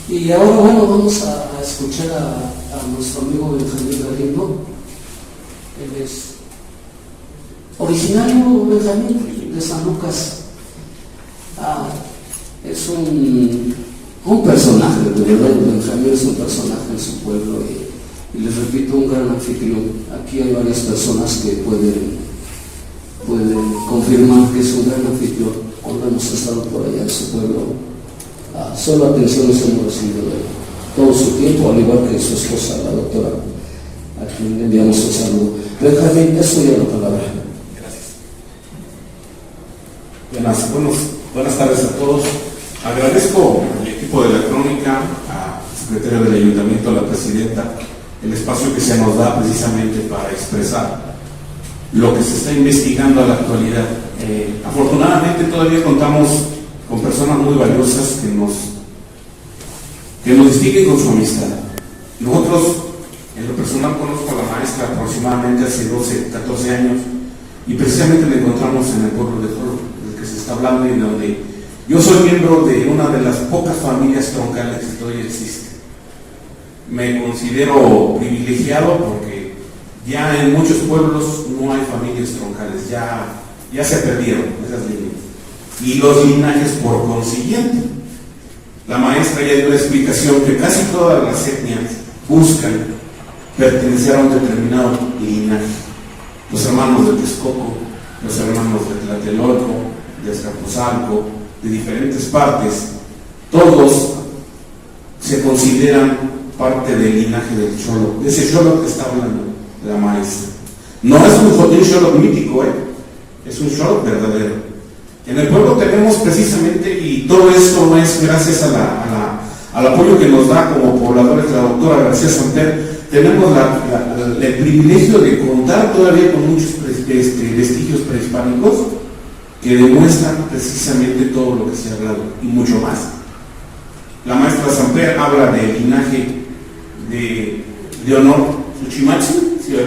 Y ahora, bueno, vamos a escuchar a nuestro amigo Benjamín Galindo. Él es originario, Benjamín, de San Lucas. Es un personaje, de verdad. Benjamín es un personaje en su pueblo y les repito, un gran anfitrión. Aquí hay varias personas que pueden confirmar que es un gran anfitrión cuando hemos estado por allá en su pueblo. Solo atenciones hemos recibido de todo su tiempo, al igual que su esposa, la doctora, a quien le enviamos un saludo. Benjamín, es suya la palabra. Gracias. Buenas tardes a todos. Agradezco al equipo de la crónica, al secretario del ayuntamiento, a la presidenta, el espacio que se nos da precisamente para expresar lo que se está investigando a la actualidad. Afortunadamente todavía contamos con personas muy valiosas que nos distinguen con su amistad. Nosotros, en lo personal, conozco a la maestra aproximadamente hace 12, 14 años y precisamente la encontramos en el pueblo de Jolo, del que se está hablando y donde yo soy miembro de una de las pocas familias troncales que todavía existe. Me considero privilegiado porque ya en muchos pueblos no hay familias troncales, ya se perdieron esas líneas y los linajes por consiguiente. La maestra ya dio la explicación que casi todas las etnias buscan pertenecer a un determinado linaje. Los hermanos de Texcoco, los hermanos de Tlatelolco, de Azcapotzalco, de diferentes partes, todos se consideran parte del linaje del Xolo, de ese Xolo que está hablando la maestra. No es un Xolo mítico, es un Xolo verdadero. En el pueblo tenemos precisamente, y todo esto no es gracias al apoyo que nos da como pobladores la doctora García Santer, tenemos el privilegio de contar todavía con muchos vestigios prehispánicos que demuestran precisamente todo lo que se ha hablado y mucho más. La maestra Santer habla del linaje de honor Suchimachi, si no me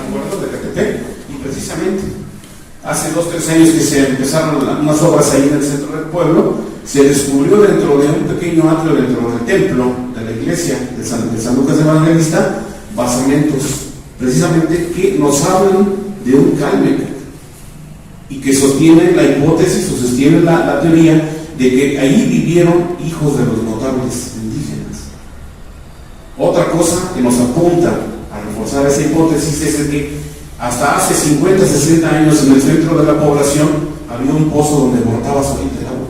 acuerdo, de Catepec, y precisamente hace 2-3 años que se empezaron unas obras ahí en el centro del pueblo, se descubrió dentro de un pequeño atrio, dentro del templo de la iglesia de San Lucas Evangelista, basamentos precisamente que nos hablan de un Calmecac y que sostienen la hipótesis o sostienen la teoría de que ahí vivieron hijos de los notables indígenas. Otra cosa que nos apunta a reforzar esa hipótesis es que hasta hace 50, 60 años en el centro de la población había un pozo donde brotaba solamente el agua.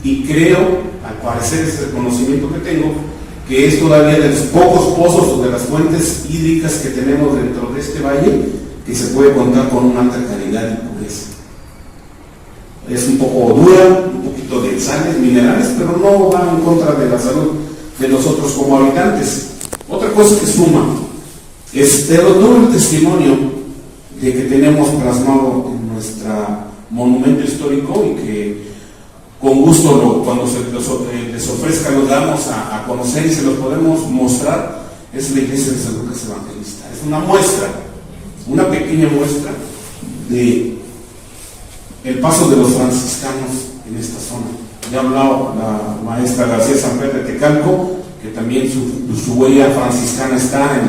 Y creo, al parecer es el conocimiento que tengo, que es todavía de los pocos pozos o de las fuentes hídricas que tenemos dentro de este valle que se puede contar con una alta calidad y pureza. Es un poco dura, un poquito de sales, minerales, pero no va en contra de la salud de nosotros como habitantes. Otra cosa que suma es todo el testimonio de que tenemos plasmado en nuestro monumento histórico y que con gusto cuando se les ofrezca los damos a conocer y se los podemos mostrar. Es la iglesia de San Lucas Evangelista. Es una muestra, una pequeña muestra de el paso de los franciscanos en esta zona. Ya ha hablado la maestra García Santer de Tecalco, que también su huella franciscana está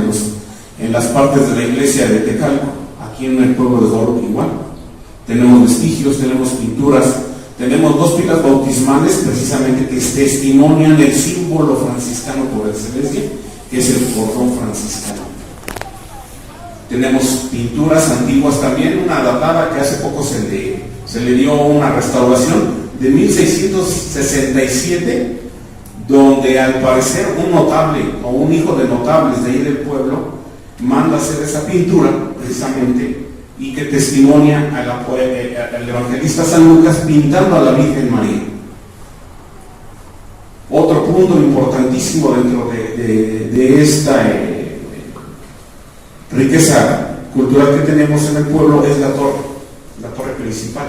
en las partes de la iglesia de Tecalco. Aquí en el pueblo de Jolo igual. Tenemos vestigios, tenemos pinturas, tenemos 2 pilas bautismales precisamente que testimonian el símbolo franciscano por excelencia, que es el cordón franciscano. Tenemos pinturas antiguas también, una datada que hace poco se le dio una restauración de 1667, donde al parecer un notable o un hijo de notables de ahí del pueblo manda hacer esa pintura precisamente y que testimonia al evangelista San Lucas pintando a la Virgen María. Otro punto importantísimo dentro de esta riqueza cultural que tenemos en el pueblo es la torre principal.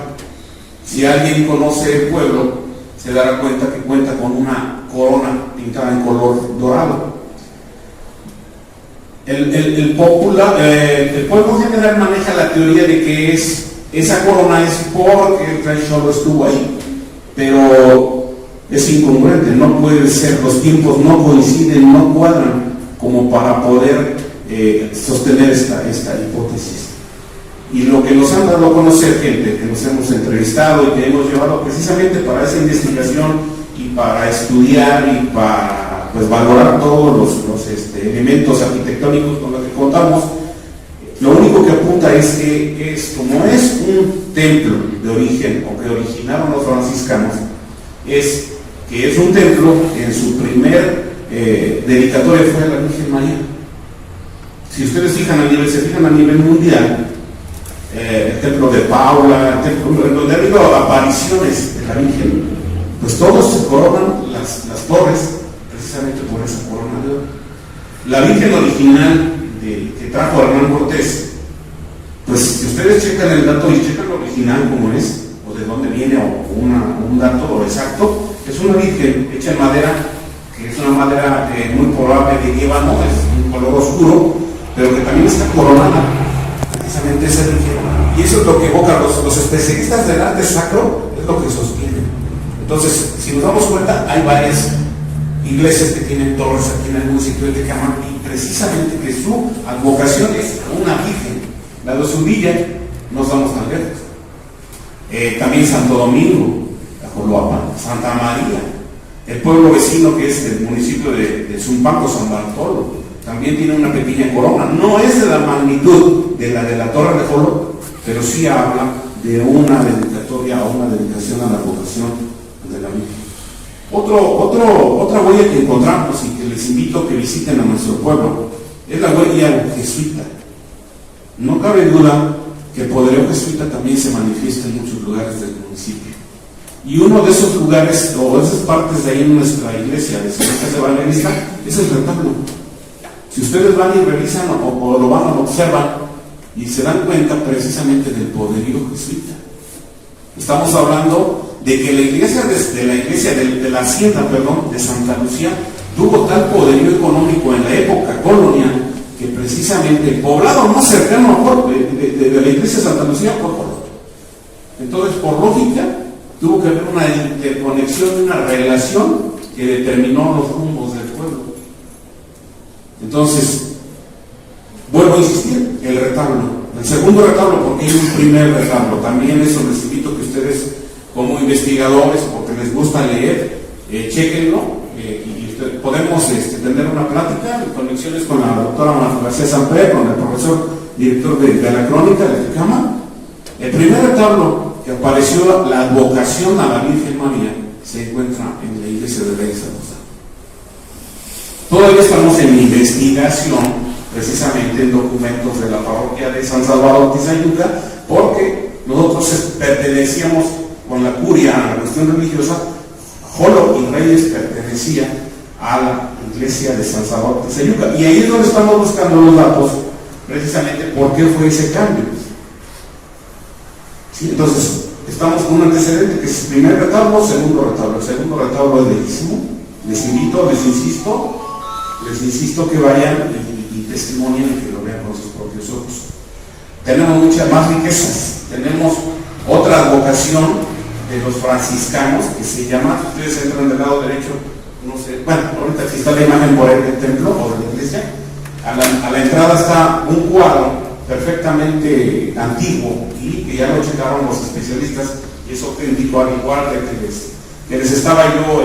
Si alguien conoce el pueblo, se dará cuenta que cuenta con una corona pintada en color dorado. El pueblo general maneja la teoría de que esa corona es porque el rey Xolo estuvo ahí, pero es incongruente, no puede ser, los tiempos no coinciden, no cuadran como para poder sostener esta hipótesis. Y lo que nos han dado a conocer gente que nos hemos entrevistado y que hemos llevado precisamente para esa investigación y para estudiar y para pues valorar todos los elementos arquitectónicos con los que contamos, lo único que apunta es que como es un templo de origen o que originaron los franciscanos, es que es un templo que en su primer dedicatoria fue a la Virgen María. Si ustedes se fijan a nivel mundial, el templo de Paula, el templo donde ha habido apariciones de la Virgen, pues todos se coronan las torres precisamente por esa corona de oro. La Virgen original que trajo Hernán Cortés, pues si ustedes checan el dato y checan lo original como es, o de dónde viene, o un dato exacto, es una Virgen hecha en madera, que es una madera muy probable de ébano, es un color oscuro, pero que también está coronada, precisamente esa Virgen. Y eso es lo que evoca los especialistas del arte sacro, es lo que sostienen. Entonces, si nos damos cuenta, hay varias iglesias que tienen torres aquí en algún sitio de Tecámac, y precisamente que su advocación es una Virgen. La de Zubilla, no estamos tan lejos. También Santo Domingo, Ajoloapan, Santa María, el pueblo vecino que es el municipio de Zumpango, San Bartolo, también tiene una pequeña corona. No es de la magnitud de la Torre de Jolo, pero sí habla de una dedicatoria o una dedicación a la vocación de la Virgen. Otra huella que encontramos y que les invito a que visiten a nuestro pueblo es la huella jesuita. No cabe duda que el poderío jesuita también se manifiesta en muchos lugares del municipio. Y uno de esos lugares, o esas partes de ahí en nuestra iglesia de San Lucas Evangelista, es el retablo. Si ustedes van y revisan o lo van a observar y se dan cuenta precisamente del poderío jesuita. Estamos hablando de que la iglesia de la hacienda, de Santa Lucía, tuvo tal poderío económico en la época colonial que precisamente el poblado más cercano de la iglesia de Santa Lucía fue Jolo. Entonces, por lógica, tuvo que haber una interconexión, una relación que determinó los rumbos del pueblo. Entonces, vuelvo a insistir, el retablo. El segundo retablo, porque hay un primer retablo. También eso les invito a que ustedes, como investigadores, porque les gusta leer, chequenlo. Podemos tener una plática, conexiones con la doctora María García Samper, con el profesor director de la crónica de Tecámac. El primer retablo que apareció, la advocación a la Virgen María, se encuentra en la iglesia de Reyes Zaragoza. Todavía estamos en investigación, precisamente en documentos de la parroquia de San Salvador Tizayuca, porque nosotros pertenecíamos con la curia a la cuestión religiosa. Jolo y Reyes pertenecía a la iglesia de San Salvador Tizayuca, y ahí es donde estamos buscando los datos precisamente por qué fue ese cambio. ¿Sí? Entonces, estamos con un antecedente que es el primer retablo, segundo retablo. El segundo retablo es bellísimo. Les invito, les insisto que vayan y testimonien y que lo vean con sus propios ojos. Tenemos muchas más riquezas. Tenemos otra advocación de los franciscanos que se llama, ustedes entran del lado derecho, no sé, bueno, ahorita aquí está la imagen por ahí del templo o de la iglesia. A la entrada está un cuadro perfectamente antiguo y que ya lo checaron los especialistas, y es auténtico, al igual de que les estaba yo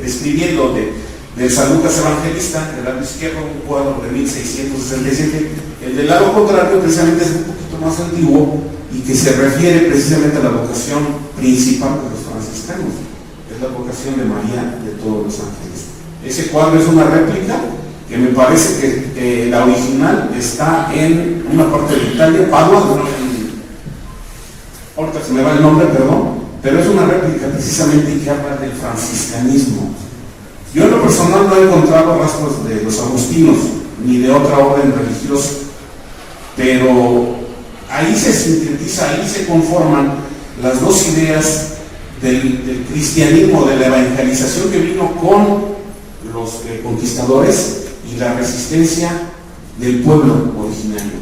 describiendo del San Lucas Evangelista, del lado izquierdo, un cuadro de 1667. El del lado contrario precisamente es un poquito más antiguo y que se refiere precisamente a la vocación principal de los franciscanos, es la vocación de María de todos los ángeles. Ese cuadro es una réplica que me parece que la original está en una parte de Italia, Padua, ahorita se me va el nombre, perdón, pero es una réplica precisamente que habla del franciscanismo. Yo en lo personal no he encontrado rastros de los agustinos ni de otra orden religiosa, pero ahí se sintetiza, ahí se conforman las dos ideas del cristianismo, de la evangelización que vino con los conquistadores y la resistencia del pueblo originario.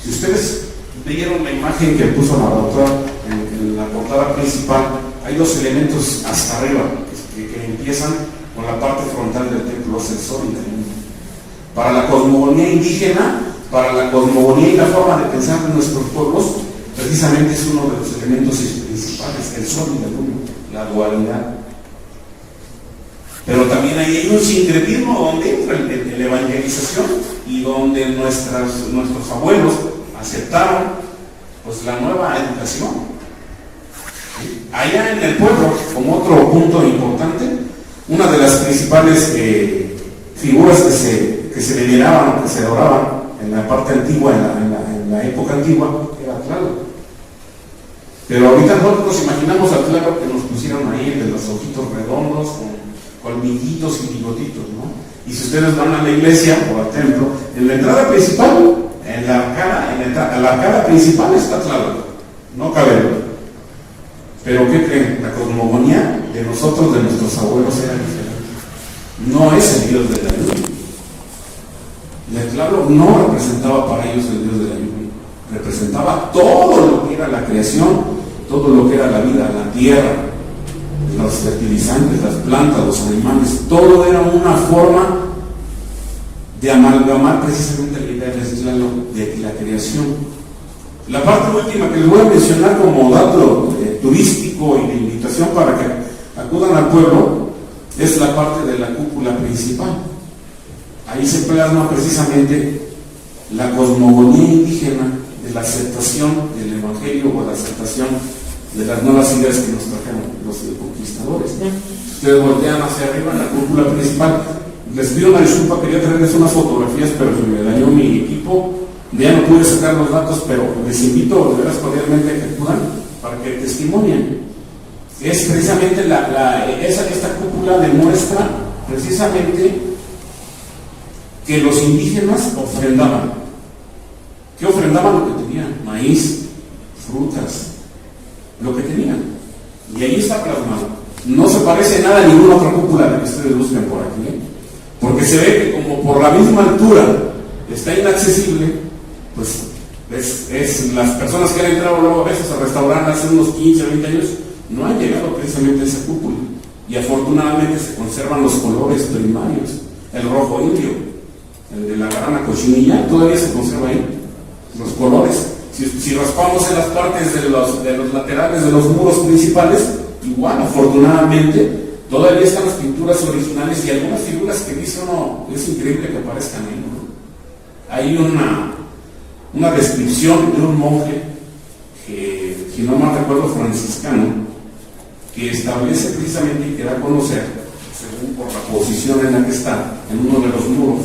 Si ustedes vieron la imagen que puso la doctora en la portada principal, hay dos elementos hasta arriba que que empiezan con la parte frontal del templo, es el sol y la luna. Para la cosmogonía indígena, para la cosmogonía y la forma de pensar de nuestros pueblos, precisamente es uno de los elementos principales, el sol y la luna, la dualidad. Pero también hay un sincretismo donde entra la evangelización y donde nuestros abuelos aceptaron pues la nueva educación. Allá en el pueblo, como otro punto importante, una de las principales figuras que se veneraban, que se adoraban en la parte antigua, en la época antigua, era Tlaloc. Pero ahorita nosotros imaginamos a Tlaloc que nos pusieron ahí de los ojitos redondos, con colmillitos y bigotitos, ¿no? Y si ustedes van a la iglesia o al templo, en la entrada principal, en la arcada principal está Tlaloc, no cabe duda. Pero ¿qué creen? La cosmogonía de nosotros, de nuestros abuelos, era diferente. No es el Dios de la lluvia. El Tlaloc no representaba para ellos el Dios de la lluvia. Representaba todo lo que era la creación, todo lo que era la vida, la tierra, los fertilizantes, las plantas, los animales. Todo era una forma de amalgamar precisamente la idea del Tlaloc, de la creación. La parte última que les voy a mencionar como dato turístico y de invitación para que acudan al pueblo es la parte de la cúpula principal. Ahí se plasma precisamente la cosmogonía indígena de la aceptación del evangelio o la aceptación de las nuevas ideas que nos trajeron los conquistadores. Ustedes voltean hacia arriba en la cúpula principal. Les pido una disculpa, quería traerles unas fotografías, pero se me dañó mi equipo. Ya no pude sacar los datos, pero les invito de veras cordialmente a que acudan para que testimonien. Es precisamente esta cúpula demuestra precisamente que los indígenas ofrendaban. ¿Qué ofrendaban? Lo que tenían: maíz, frutas, lo que tenían. Y ahí está plasmado. No se parece nada a ninguna otra cúpula de que ustedes busquen por aquí, ¿eh? Porque se ve que como por la misma altura está inaccesible, pues es las personas que han entrado luego a veces a restaurar hace unos 15 o 20 años no han llegado precisamente a esa cúpula, y afortunadamente se conservan los colores primarios, el rojo indio, el de la grana cochinilla, todavía se conserva ahí los colores. Si raspamos en las partes de los laterales de los muros principales, igual afortunadamente todavía están las pinturas originales y algunas figuras que dice uno, es increíble que aparezcan ahí, ¿no? Hay una descripción de un monje que, si no mal recuerdo, franciscano, que establece precisamente y que da a conocer, según por la posición en la que está, en uno de los muros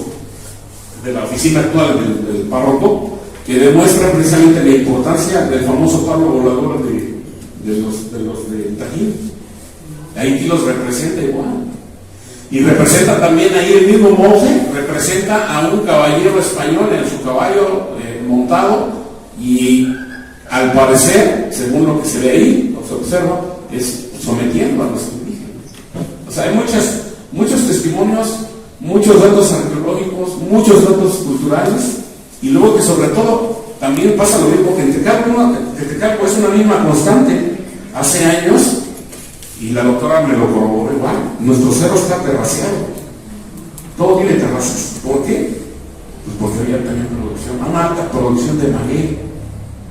de la oficina actual del párroco, que demuestra precisamente la importancia del famoso palo volador de los de Tajín. Ahí los representa igual. Y representa también ahí el mismo monje, representa a un caballero español en su caballo montado, y al parecer, según lo que se ve ahí, lo que se observa, es sometiendo a los indígenas. O sea, hay muchos testimonios, muchos datos arqueológicos, muchos datos culturales, y luego que sobre todo también pasa lo mismo que en Tecalco es una misma constante. Hace años, y la doctora me lo corroboró igual, nuestro cerro está terraceado, todo tiene terrazas. ¿Por qué? Pues porque había también una alta producción de maguey.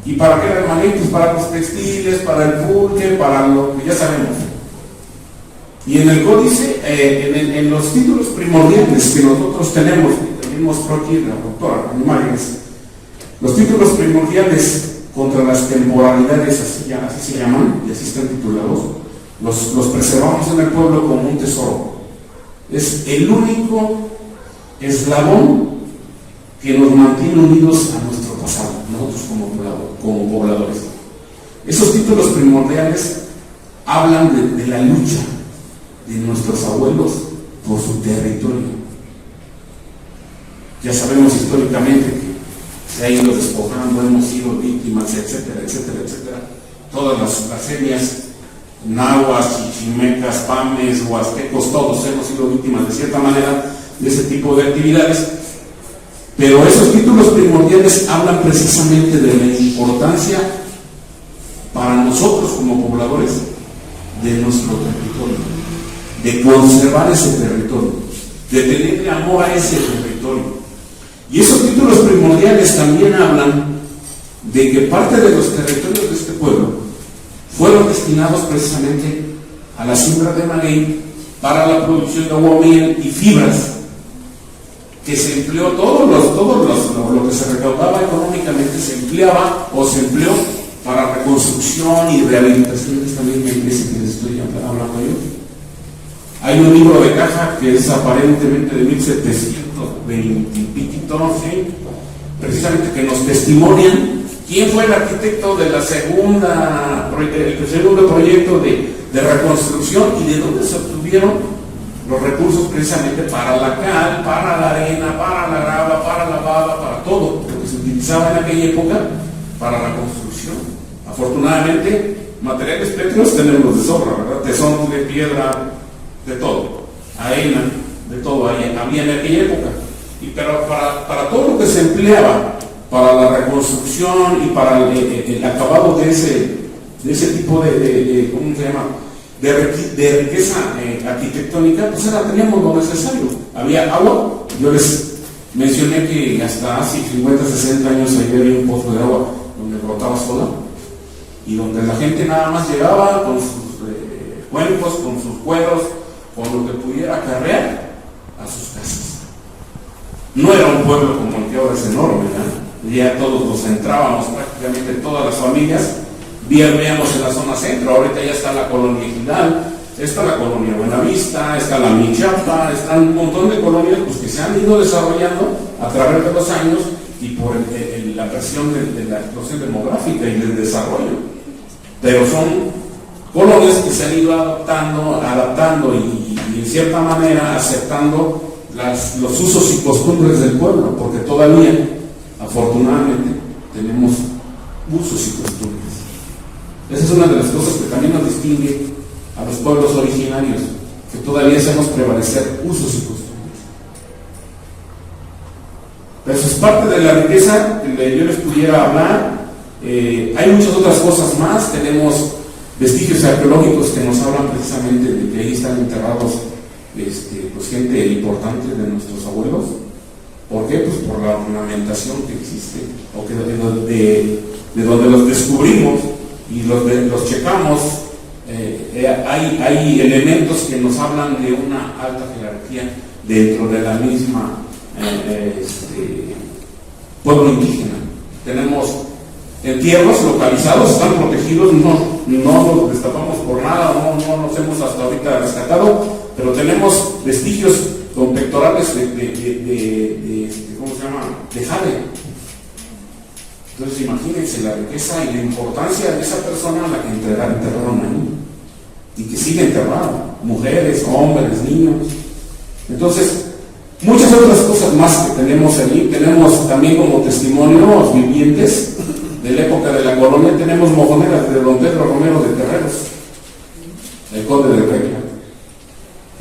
¿Y para qué era el maguey? Pues para los textiles, para el pulque, para lo que ya sabemos. Y en el códice, en los títulos primordiales que nosotros tenemos, que también mostró aquí la doctora en imágenes, los títulos primordiales contra las temporalidades, así se llaman, y así están titulados, los preservamos en el pueblo como un tesoro. Es el único eslabón que nos mantiene unidos a nuestro pasado, nosotros como pobladores. Esos títulos primordiales hablan de la lucha de nuestros abuelos por su territorio. Ya sabemos históricamente que se ha ido despojando, hemos sido víctimas, etcétera, etcétera, etcétera. Todas las etnias, nahuas, chichimecas, pames, huastecos, todos hemos sido víctimas de cierta manera de ese tipo de actividades. Pero esos títulos primordiales hablan precisamente de la importancia para nosotros como pobladores de nuestro territorio. de conservar ese territorio, de tenerle amor a ese territorio. Y esos títulos primordiales también hablan de que parte de los territorios de este pueblo fueron destinados precisamente a la siembra de maguey para la producción de aguamiel y fibras, que se empleó lo que se recaudaba económicamente se empleaba o se empleó para reconstrucción y rehabilitación de esta misma iglesia que les estoy hablando yo. Hay un libro de caja que es aparentemente de 1720 y piquito, ¿sí? Precisamente, que nos testimonian quién fue el arquitecto de el segundo proyecto de reconstrucción y de dónde se obtuvieron los recursos precisamente para la cal, para la arena, para la grava, para la baba, para todo lo que se utilizaba en aquella época para la construcción. Afortunadamente, materiales pétreos tenemos de sobra, ¿verdad? Tesón de piedra, de todo, arena, de todo había en aquella época. Pero para todo lo que se empleaba para la reconstrucción y para el acabado de ese tipo de ¿cómo se llama?, de riqueza arquitectónica, pues teníamos lo necesario. Había agua. Yo les mencioné que hasta hace 50, 60 años había un pozo de agua donde brotaba sola y donde la gente nada más llegaba con sus cuencos, con sus cueros, con lo que pudiera acarrear a sus casas. No era un pueblo como el que ahora es enorme, ¿verdad? Ya todos nos entrábamos, prácticamente todas las familias. Veíamos en la zona centro, ahorita ya está la colonia Ejidal, está la colonia Buenavista, está la Michapa, están un montón de colonias pues, que se han ido desarrollando a través de los años y por la presión de la explosión demográfica y del desarrollo. Pero son colonias que se han ido adaptando y en cierta manera aceptando los usos y costumbres del pueblo, porque todavía, afortunadamente, tenemos usos y costumbres. Esa es una de las cosas que también nos distingue a los pueblos originarios, que todavía hacemos prevalecer usos y costumbres. Pero eso es parte de la riqueza que yo les pudiera hablar. Hay muchas otras cosas más. Tenemos vestigios arqueológicos que nos hablan precisamente de que ahí están enterrados pues gente importante de nuestros abuelos. ¿Por qué? Pues por la ornamentación que existe, o que de donde los descubrimos y los checamos, hay elementos que nos hablan de una alta jerarquía dentro de la misma pueblo indígena. Tenemos entierros localizados, están protegidos, no los destapamos por nada, no los hemos hasta ahorita rescatado, pero tenemos vestigios con pectorales ¿cómo se llama?, de jade. Entonces imagínense la riqueza y la importancia de esa persona a la que enterraron ahí y que sigue enterrada, mujeres, hombres, niños. Entonces, muchas otras cosas más que tenemos allí. Tenemos también como testimonios vivientes de la época de la colonia, tenemos mojoneras de don Pedro Romero de Terreros, el conde de Regla,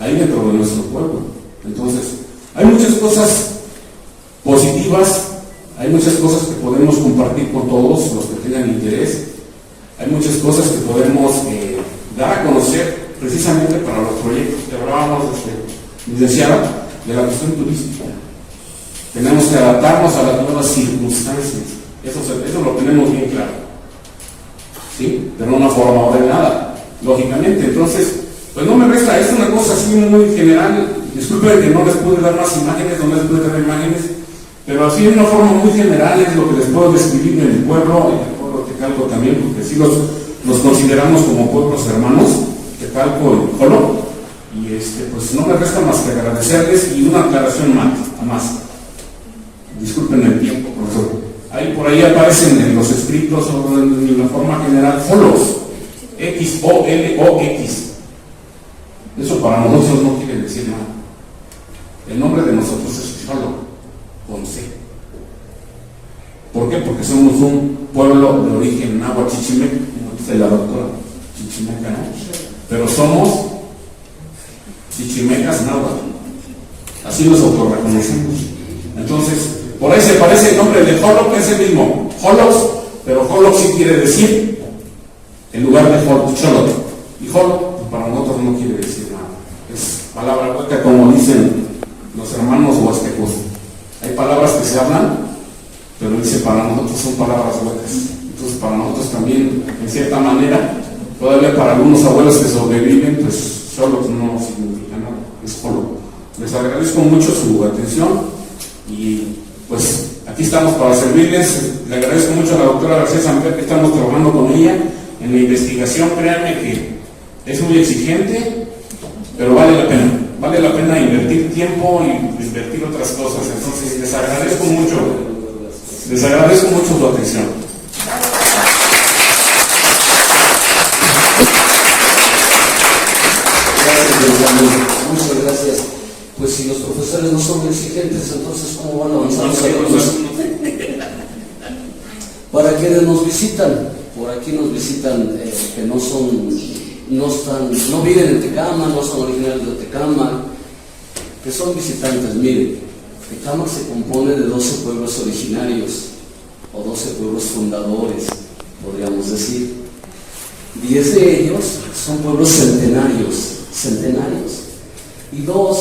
ahí dentro de nuestro pueblo. Entonces, hay muchas cosas positivas. Hay muchas cosas que podemos compartir con todos los que tengan interés. Hay muchas cosas que podemos dar a conocer precisamente para los proyectos que hablábamos, licenciada, de la cuestión turística. Tenemos que adaptarnos a las nuevas circunstancias. Eso lo tenemos bien claro. ¿Sí? De una forma ordenada, lógicamente. Entonces, pues no me resta, es una cosa así muy general. Disculpen que no les pude dar más imágenes, no les pude dar imágenes. Pero así de una forma muy general es lo que les puedo describir en el pueblo Tecalco también, porque sí los consideramos como pueblos hermanos, Tecalco y Jolo, y pues no me resta más que agradecerles y una aclaración más. Disculpen el tiempo, profesor. Ahí por ahí aparecen en los escritos o en la forma general Jolos, X-O-L-O-X. Eso para nosotros no quiere decir nada. El nombre de nosotros es Jolo, con C. ¿Por qué? Porque somos un pueblo de origen náhuatl chichimeca, como dice la doctora, chichimeca, ¿no? Pero somos chichimecas náhuatl. Así nos autorreconocemos. Entonces, por ahí se parece el nombre de Jolo, que es el mismo, Jolos, pero Jolo sí quiere decir, en lugar de Cholot. Y Jolo, pues para nosotros no quiere decir nada. palabra hueca, como dicen los hermanos huastecos. Hay palabras que se hablan, pero dice para nosotros son palabras huecas. Entonces para nosotros también, en cierta manera, todavía para algunos abuelos que sobreviven, pues solo no significa nada, es solo. Les agradezco mucho su atención y pues aquí estamos para servirles. Le agradezco mucho a la doctora García Samper que estamos trabajando con ella en la investigación. Créanme que es muy exigente, pero vale la pena invertir tiempo y invertir otras cosas. Entonces les agradezco mucho su atención. Muchas gracias. Pues si los profesores no son exigentes, entonces ¿cómo van a avanzar los alumnos? Para quienes nos visitan, por aquí nos visitan que no viven en Tecámac, no son originarios de Tecámac, que son visitantes. Miren, Tecámac se compone de 12 pueblos originarios, o 12 pueblos fundadores, podríamos decir. 10 de ellos son pueblos centenarios, y 2,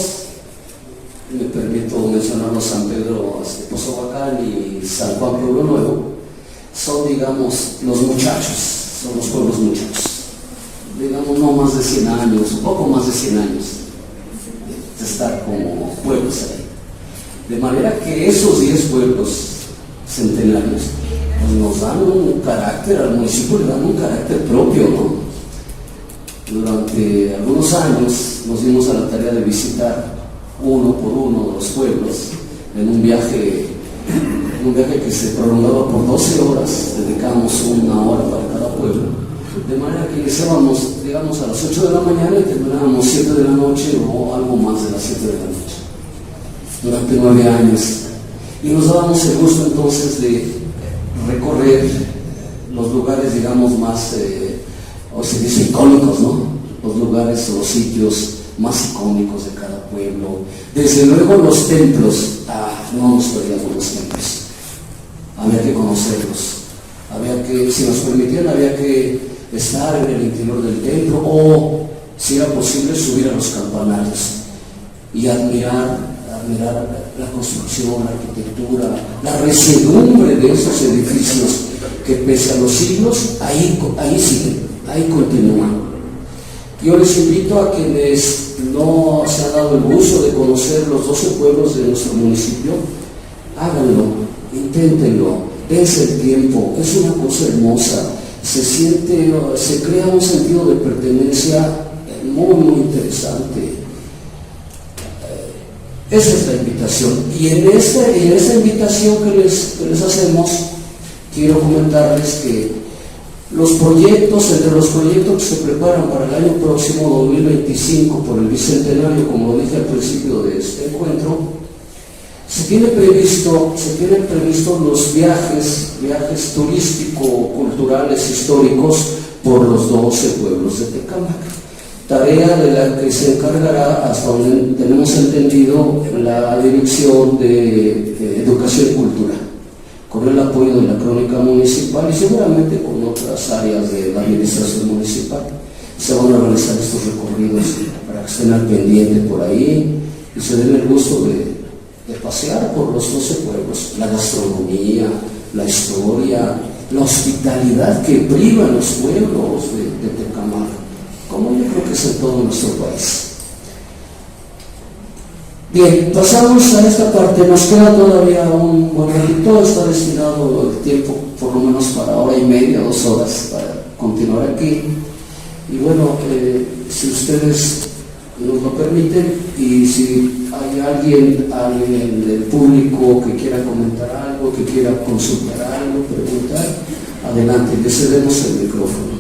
me permito mencionarlos, San Pedro Pozohuacán y San Juan Pueblo Nuevo, son, digamos, los muchachos, son los pueblos muchachos, digamos, no más de 100 años, un poco más de 100 años de estar como pueblos ahí. De manera que esos 10 pueblos centenarios pues nos dan un carácter, al municipio le dan un carácter propio, ¿no? Durante algunos años nos dimos a la tarea de visitar uno por uno de los pueblos en un viaje que se prolongaba por 12 horas, dedicamos 1 hora para cada pueblo, de manera que iniciábamos, digamos, a las 8 de la mañana y terminábamos 7 de la noche o algo más de las 7 de la noche, durante 9 años. Y nos dábamos el gusto entonces de recorrer los lugares, digamos, más, o se dice icónicos, ¿no? Los lugares o los sitios más icónicos de cada pueblo. Desde luego los templos, no nos perdíamos los templos, había que conocerlos, si nos permitían, había que estar en el interior del templo o, si era posible, subir a los campanarios y admirar la construcción, la arquitectura, la resedumbre de esos edificios que pese a los siglos, ahí siguen, ahí continúan. Yo les invito a quienes no se han dado el gusto de conocer los 12 pueblos de nuestro municipio, háganlo, inténtenlo, dense el tiempo, es una cosa hermosa, se crea un sentido de pertenencia muy, muy interesante. Esa es la invitación. Y en esa invitación que les hacemos, quiero comentarles que entre los proyectos que se preparan para el año próximo, 2025, por el Bicentenario, como lo dije al principio de este encuentro, se tienen previsto los viajes turístico-culturales históricos por los 12 pueblos de Tecámac. Tarea de la que se encargará, hasta donde tenemos entendido, la Dirección de Educación y Cultura, con el apoyo de la Crónica Municipal y seguramente con otras áreas de la Administración Municipal. Se van a realizar estos recorridos para que estén al pendiente por ahí y se den el gusto de pasear por los 12 pueblos, la gastronomía, la historia, la hospitalidad que priva en los pueblos de Tecámac, como yo creo que es en todo nuestro país. Bien, pasamos a esta parte, nos queda todavía un buen ratito, está destinado el tiempo por lo menos para 1:30, 2 horas para continuar aquí. Y bueno, si ustedes nos lo permiten y si hay alguien del público que quiera comentar algo, que quiera consultar algo, preguntar, adelante, le cedemos el micrófono.